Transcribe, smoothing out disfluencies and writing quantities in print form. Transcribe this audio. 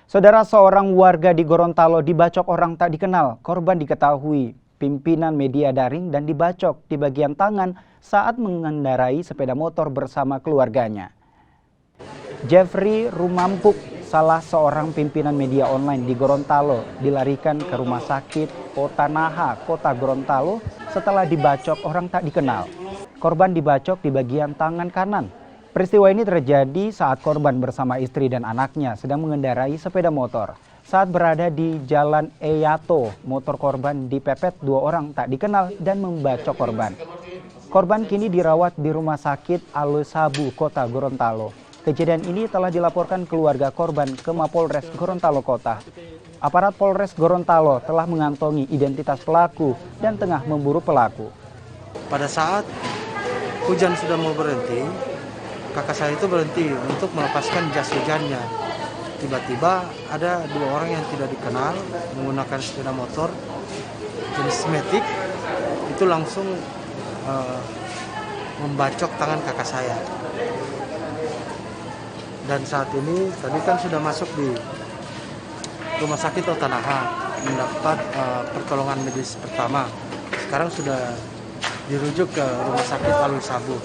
Saudara, seorang warga di Gorontalo dibacok orang tak dikenal. Korban diketahui pimpinan media daring dan dibacok di bagian tangan saat mengendarai sepeda motor bersama keluarganya. Jeffrey Rumampuk, salah seorang pimpinan media online di Gorontalo, dilarikan ke rumah sakit Kota Naha, Kota Gorontalo setelah dibacok orang tak dikenal. Korban dibacok di bagian tangan kanan. Peristiwa ini terjadi saat korban bersama istri dan anaknya sedang mengendarai sepeda motor. Saat berada di Jalan Eyato, motor korban dipepet dua orang tak dikenal dan membacok korban. Korban kini dirawat di Rumah Sakit Alusabu, Kota Gorontalo. Kejadian ini telah dilaporkan keluarga korban ke Mapolres Gorontalo Kota. Aparat Polres Gorontalo telah mengantongi identitas pelaku dan tengah memburu pelaku. Pada saat hujan sudah mau berhenti, kakak saya itu berhenti untuk melepaskan jas hujannya. Tiba-tiba ada dua orang yang tidak dikenal menggunakan sepeda motor jenis Matic itu langsung membacok tangan kakak saya. Dan saat ini tadi kan sudah masuk di Rumah Sakit Kota Naha mendapat pertolongan medis pertama. Sekarang sudah dirujuk ke Rumah Sakit Alusabu.